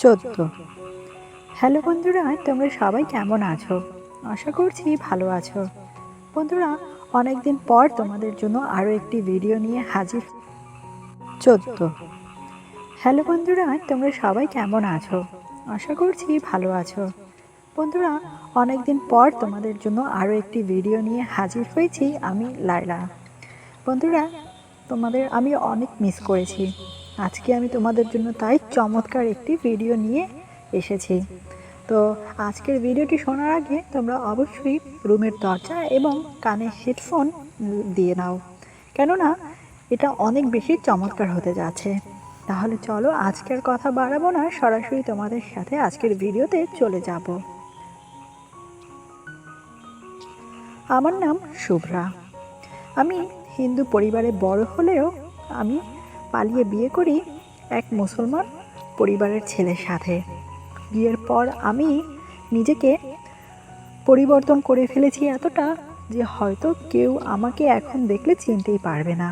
14। Hello বন্ধুরা, তোমরা সবাই কেমন আছো? আশা করছি ভালো আছো। বন্ধুরা, অনেকদিন পর তোমাদের জন্য আরও একটি ভিডিও নিয়ে হাজির। 14। হ্যালো বন্ধুরা, তোমরা সবাই কেমন আছো? আশা করছি ভালো আছো। বন্ধুরা, অনেকদিন পর তোমাদের জন্য আরও একটি ভিডিও নিয়ে হাজির হয়েছি আমি, লায়লা। বন্ধুরা, তোমাদের আমি অনেক মিস করেছি। আজকে আমি তোমাদের জন্য তাই চমৎকার একটি ভিডিও নিয়ে এসেছি। তো আজকের ভিডিওটি শোনার আগে তোমরা অবশ্যই রুমের দরজা এবং কানে হেডফোন দিয়ে নাও, কেননা এটা অনেক বেশি চমৎকার হতে যাচ্ছে। তাহলে চলো, আজকের কথা বাড়াবো না, সরাসরি তোমাদের সাথে আজকের ভিডিওতে চলে যাব। আমার নাম শুভ্রা। আমি হিন্দু পরিবারে বড় হলেও আমি পালিয়ে বিয়ে করি এক মুসলমান পরিবারের ছেলের সাথে। বিয়ের পর আমি নিজেকে পরিবর্তন করে ফেলেছি এতটা যে হয়তো কেউ আমাকে এখন দেখলে চিনতেই পারবে না,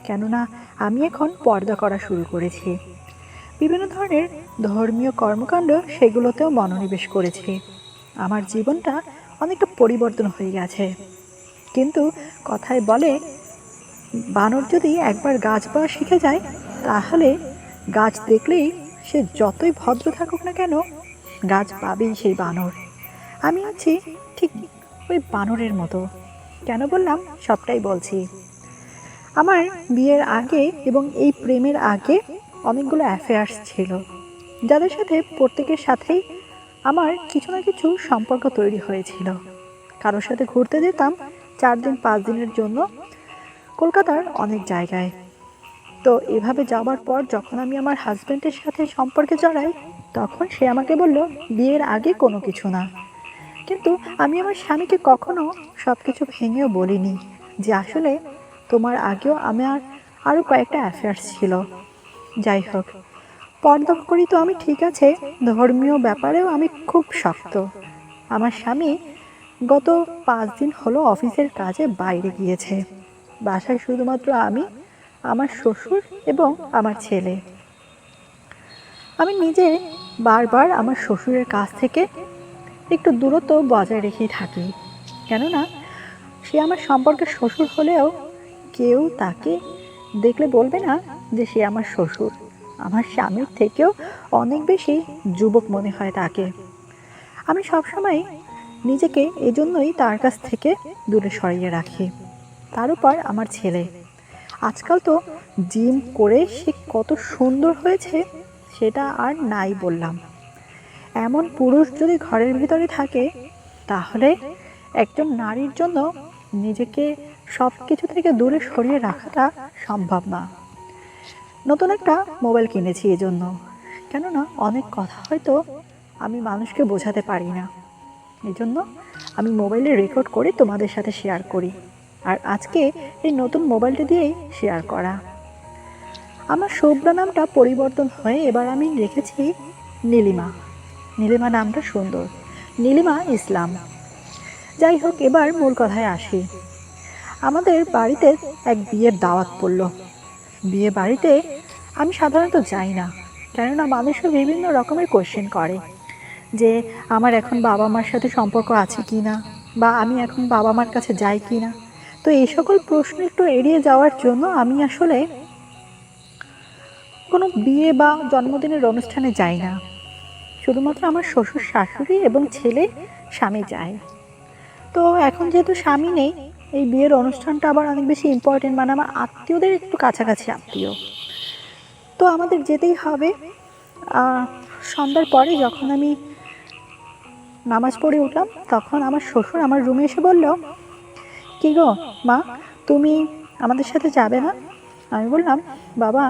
কেননা আমি এখন পর্দা করা শুরু করেছি। বিভিন্ন ধরনের ধর্মীয় কর্মকাণ্ড সেগুলোতেও মনোনিবেশ করেছি। আমার জীবনটা অনেকটা পরিবর্তন হয়ে গেছে। কিন্তু কথায় বলে, বানর যদি একবার গাছ পাওয়া শিখে যায়, তাহলে গাছ দেখলেই সে যতই ভদ্র থাকুক না কেন, গাছ পাবেই সেই বানর। আমি আছি ঠিক ওই বানরের মতো। কেন বললাম, সবটাই বলছি। আমার বিয়ের আগে এবং এই প্রেমের আগে অনেকগুলো অ্যাফেয়ার্স ছিল, যাদের সাথে প্রত্যেকের সাথেই আমার কিছু না কিছু সম্পর্ক তৈরি হয়েছিল। কারোর সাথে ঘুরতে যেতাম 4 দিন 5 দিনের জন্য কলকাতার অনেক জায়গায়। তো এভাবে যাওয়ার পর যখন আমি আমার হাজব্যান্ডের সাথে সম্পর্কে জড়াই, তখন সে আমাকে বলল বিয়ের আগে কোনো কিছু না। কিন্তু আমি আমার স্বামীকে কখনো সব কিছু ভেঙেও বলিনি যে আসলে তোমার আগেও আমার আরও কয়েকটা অ্যাফেয়ার্স ছিল। যাই হোক, পর্দা করি তো আমি, ঠিক আছে, ধর্মীয় ব্যাপারেও আমি খুব শক্ত। আমার স্বামী গত 5 দিন হলো অফিসের কাজে বাইরে গিয়েছে। বাসায় শুধুমাত্র আমি, আমার শ্বশুর এবং আমার ছেলে। আমি নিজে বারবার আমার শ্বশুরের কাছ থেকে একটু দূরত্ব বজায় রেখেই থাকি, কেননা সে আমার সম্পর্কের শ্বশুর হলেও কেউ তাকে দেখলে বলবে না যে সে আমার শ্বশুর। আমার স্বামীর থেকেও অনেক বেশি যুবক মনে হয় তাকে। আমি সবসময় নিজেকে এজন্যই তার কাছ থেকে দূরে সরিয়ে রাখি। তার উপর আমার ছেলে আজকাল তো জিম করে সে কত সুন্দর হয়েছে, সেটা আর নাই বললাম। এমন পুরুষ যদি ঘরের ভিতরে থাকে, তাহলে একজন নারীর জন্য নিজেকে সব কিছু থেকে দূরে সরিয়ে রাখাটা সম্ভব না। নতুন একটা মোবাইল কিনেছি এজন্য, কেননা অনেক কথা হয়তো আমি মানুষকে বোঝাতে পারি না, এজন্য আমি মোবাইলে রেকর্ড করে তোমাদের সাথে শেয়ার করি। আর আজকে এই নতুন মোবাইলটি দিয়েই শেয়ার করা। আমার শুভ্রা নামটা পরিবর্তন হয়ে এবার আমি রেখেছি নীলিমা। নীলিমা নামটা সুন্দর, নীলিমা ইসলাম। যাই হোক, এবার মূল কথায় আসি। আমাদের বাড়িতে এক বিয়ের দাওয়াত পড়ল। বিয়ে বাড়িতে আমি সাধারণত যাই না, কেননা মানুষও বিভিন্ন রকমের কোয়েশ্চেন করে যে আমার এখন বাবা মার সাথে সম্পর্ক আছে কি না, বা আমি এখন বাবা মার কাছে যাই কি না। তো এই সকল প্রশ্ন একটু এড়িয়ে যাওয়ার জন্য আমি আসলে কোনো বিয়ে বা জন্মদিনের অনুষ্ঠানে যাই না। শুধুমাত্র আমার শ্বশুর শাশুড়ি এবং ছেলে স্বামী যায়। তো এখন যেহেতু স্বামী নেই, এই বিয়ের অনুষ্ঠানটা আবার অনেক বেশি ইম্পর্টেন্ট, মানে আমার আত্মীয়দের একটু কাছাকাছি আত্মীয়, তো আমাদের যেতেই হবে। সন্ধ্যার পরে যখন আমি নামাজ পড়ে উঠলাম, তখন আমার শ্বশুর আমার রুমে এসে বলল, কি গো মা, তুমি আমাদের সাথে যাবে না? আমি বললাম, বাবা,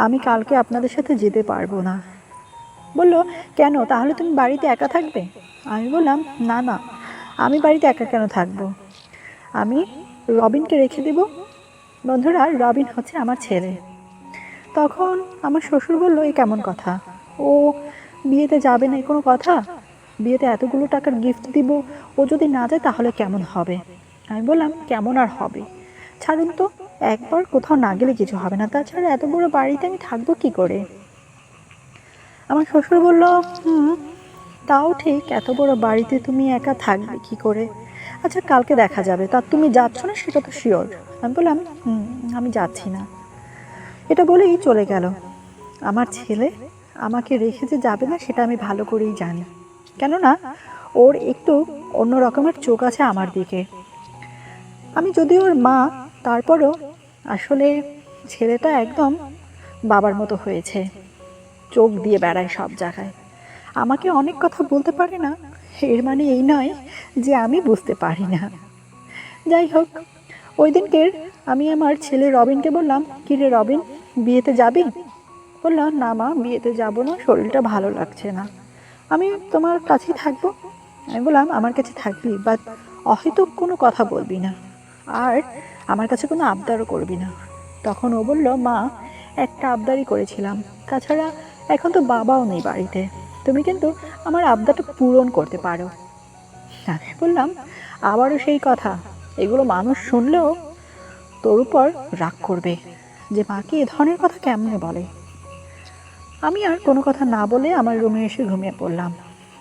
আমি কালকে আপনাদের সাথে যেতে পারবো না। বলল, কেন? তাহলে তুমি বাড়িতে একা থাকবে? আমি বললাম, না না, আমি বাড়িতে একা কেন থাকবো, আমি রবিনকে রেখে দেব। বন্ধুরা, রবিন হচ্ছে আমার ছেলে। তখন আমার শ্বশুর বলল, এই কেমন কথা, ও বিয়েতে যাবে না, এই কোনো কথা? বিয়েতে এতগুলো টাকার গিফট দিব, ও যদি না যায় তাহলে কেমন হবে? আমি বললাম, কেমন আর হবে, ছাড়ুন তো, একবার কোথাও না গেলে কিছু হবে না, তাছাড়া এত বড় বাড়িতে আমি থাকবো কি করে? আমার শ্বশুর বলল, হুম, তাও ঠিক, এত বড় বাড়িতে তুমি একা থাকবে কি করে? আচ্ছা, কালকে দেখা যাবে। তা তুমি যাচ্ছ না সেটা তো শিওর? আমি বললাম, হুম, আমি যাচ্ছি না। এটা বলেই চলে গেল। আমার ছেলে আমাকে রেখে যে যাবে না সেটা আমি ভালো করেই জানি, কেননা ওর একটু অন্য রকমের চোখ আছে আমার দিকে। আমি যদি ওর মা, তারপরেও আসলে ছেলেটা একদম বাবার মতো হয়েছে, চোখ দিয়ে বেড়ায় সব জায়গায়। আমাকে অনেক কথা বলতে পারে না, এর মানে এই নয় যে আমি বুঝতে পারি না। যাই হোক, ওই দিনকের আমি আমার ছেলে রবিনকে বললাম, কি রে রবিন, বিয়েতে যাবি? বললাম, না মা, বিয়েতে যাব না, শরীরটা ভালো লাগছে না, আমি তোমার কাছেই থাকবো। আমি বললাম, আমার কাছে থাকবি, বাট অহেতুক কোনো কথা বলবি না, আর আমার কাছে কোনো আবদারও করবি না। তখন ও বলল, মা, একটা আবদারই করেছিলাম, তাছাড়া এখন তো বাবাও নেই বাড়িতে, তুমি কিন্তু আমার আবদারটা পূরণ করতে পারো। আমি বললাম, আবারও সেই কথা, এগুলো মানুষ শুনলেও তোর উপর রাগ করবে, যে মাকে এ ধরনের কথা কেমনে বলে। আমি আর কোনো কথা না বলে আমার রুমে এসে ঘুমিয়ে পড়লাম।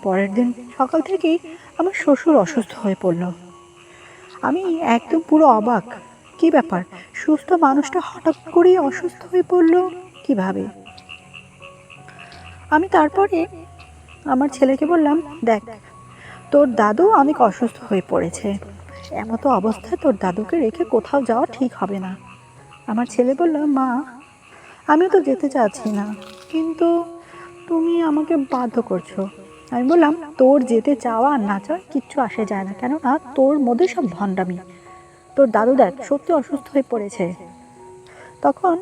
পরের দিন সকাল থেকেই আমার শ্বশুর অসুস্থ হয়ে পড়ল। আমি একদম পুরো অবাক, কি ব্যাপার, সুস্থ মানুষটা হঠাৎ করেই অসুস্থ হয়ে পড়ল কিভাবে? আমি তারপরে আমার ছেলেকে বললাম, দেখ, তোর দাদু অনেক অসুস্থ হয়ে পড়েছে, এমতো অবস্থায় তোর দাদুকে রেখে কোথাও যাওয়া ঠিক হবে না। আমার ছেলে বলল, মা, আমিও তো যেতে চাচ্ছি না, কিন্তু তুমি আমাকে বাধ্য করছো। আমি বললাম, তোর যেতে চাওয়া আর না চাওয়া কিচ্ছু আসে যায় না, কেননা তোর মধ্যে সব ভণ্ডামি। তোর দাদু দেখ সত্যি অসুস্থ হয়ে পড়েছে। তখন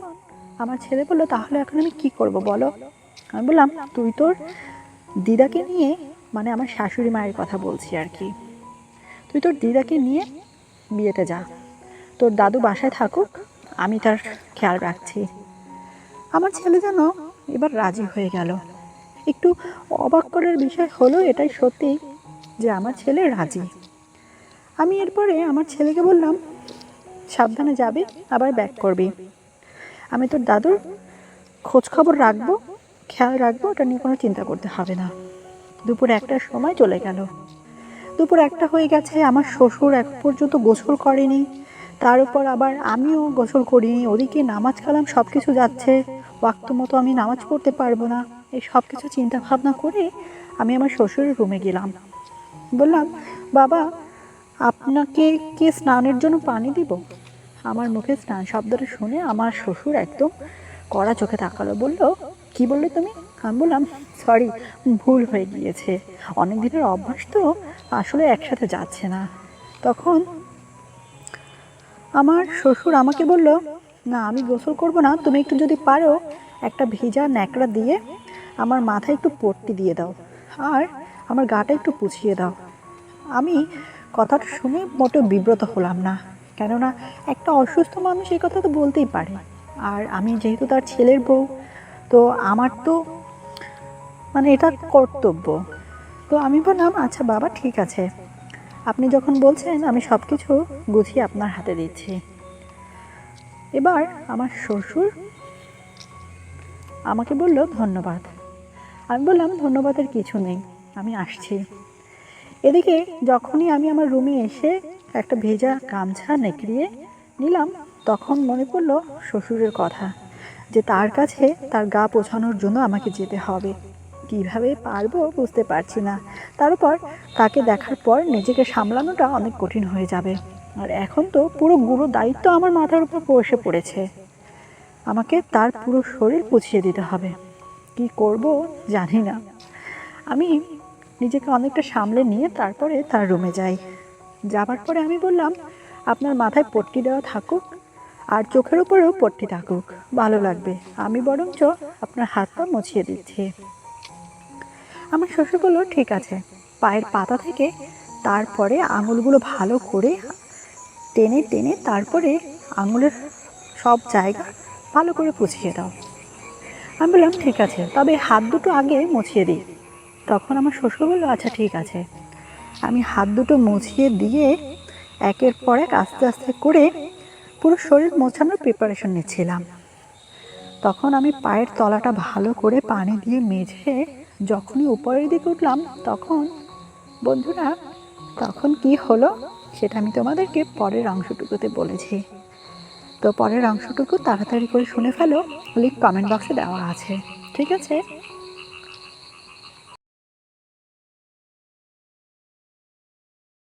আমার ছেলে বলল, তাহলে এখন আমি কি করব বলো? আমি বললাম, তুই তোর দিদাকে নিয়ে, মানে আমার শাশুড়ি মায়ের কথা বলছি আর কি, তুই তোর দিদাকে নিয়ে বিয়েতে যা, তোর দাদু বাসায় থাকুক, আমি তার খেয়াল রাখছি। আমার ছেলে যেন এবার রাজি হয়ে গেল। একটু অবাক করার বিষয় হলো এটাই সত্যি যে আমার ছেলে রাজি। আমি এরপরে আমার ছেলেকে বললাম, সাবধানে যাবি, আবার ব্যাক করবি, আমি তোর দাদুর খোঁজ খবর রাখবো, খেয়াল রাখবো, ওটা নিয়ে কোনো চিন্তা করতে হবে না। দুপুর 1টার সময় চলে গেল। দুপুর 1টা হয়ে গেছে, আমার শ্বশুর এখন পর্যন্ত গোসল করেনি, তার উপর আবার আমিও গোসল করিনি, ওদিকে নামাজ কালাম সব কিছু যাচ্ছে, ওয়াক্ত মতো আমি নামাজ পড়তে পারবো না। এই সব কিছু চিন্তা ভাবনা করে আমি আমার শ্বশুরের রুমে গেলাম। বললাম, বাবা, আপনাকে কি স্নানের জন্য পানি দিব? আমার মুখে স্নান শব্দটা শুনে আমার শ্বশুর একদম কড়া চোখে তাকালো, বলল, কি বললে তুমি? আমি বললাম, সরি, ভুল হয়ে গিয়েছে, অনেক দিনের অভ্যাস তো, আসলে একসাথে যাচ্ছে না। তখন আমার শ্বশুর আমাকে বলল, না, আমি গোসল করব না, তুমি একটু যদি পারো একটা ভিজা ন্যাকড়া দিয়ে আমার মাথায় একটু পট্টি দিয়ে দাও, আর আমার গাটা একটু পুছিয়ে দাও। আমি কথাটা শুনে মোটেও বিব্রত হলাম না, কেননা একটা অসুস্থ মানুষ এই কথা তো বলতেই পারে, আর আমি যেহেতু তার ছেলের বউ, তো আমার তো মানে এটা কর্তব্য। তো আমি বললাম, আচ্ছা বাবা, ঠিক আছে, আপনি যখন বলছেন আমি সব কিছু গুছিয়ে আপনার হাতে দিচ্ছি। এবার আমার শ্বশুর আমাকে বলল, ধন্যবাদ। আমি বললাম, ধন্যবাদের কিছু নেই, আমি আসছি। এদিকে যখনই আমি আমার রুমে এসে একটা ভেজা গামছা নেকড়িয়ে নিলাম, তখন মনে পড়ল শ্বশুরের কথা, যে তার কাছে তার গা পোছানোর জন্য আমাকে যেতে হবে। কিভাবে পারবো বুঝতে পারছি না, তার উপর তাকে দেখার পর নিজেকে সামলানোটা অনেক কঠিন হয়ে যাবে, আর এখন তো পুরো গুরু দায়িত্ব আমার মাথার উপর বসে পড়েছে, আমাকে তার পুরো শরীর পুছিয়ে দিতে হবে। কি করব জানি না। আমি নিজেকে অনেকটা সামলে নিয়ে তারপরে তার রুমে যাই। যাবার পরে আমি বললাম, আপনার মাথায় পট্টি দেওয়া থাকুক, আর চোখের উপরেও পট্টি থাকুক, ভালো লাগবে, আমি বরঞ্চ আপনার হাত পা মুছিয়ে দিচ্ছি। আমার শ্বশুর বলল, ঠিক আছে। পায়ের পাতা থেকে তারপরে আঙুলগুলো ভালো করে টেনে টেনে তারপরে আঙুলের সব জায়গা ভালো করে পুছিয়ে দাও। আমি বললাম, ঠিক আছে, তবে হাত দুটো আগে মুছিয়ে দিই। তখন আমার শ্বশুর বলল, আচ্ছা ঠিক আছে। আমি হাত দুটো মুছিয়ে দিয়ে একের পর এক আস্তে আস্তে করে পুরো শরীর মোছানোর প্রিপারেশন নিচ্ছিলাম। তখন আমি পায়ের তলাটা ভালো করে পানি দিয়ে মেজে যখনই উপরের দিকে উঠলাম বন্ধুরা তখন কি হলো সেটা আমি তোমাদেরকে পরের অংশটুকুতে বলেছি। তো পরের অংশটুকু তাড়াতাড়ি করে শুনে ফেলো, লিঙ্ক কমেন্ট বক্সে দেওয়া আছে, ঠিক আছে?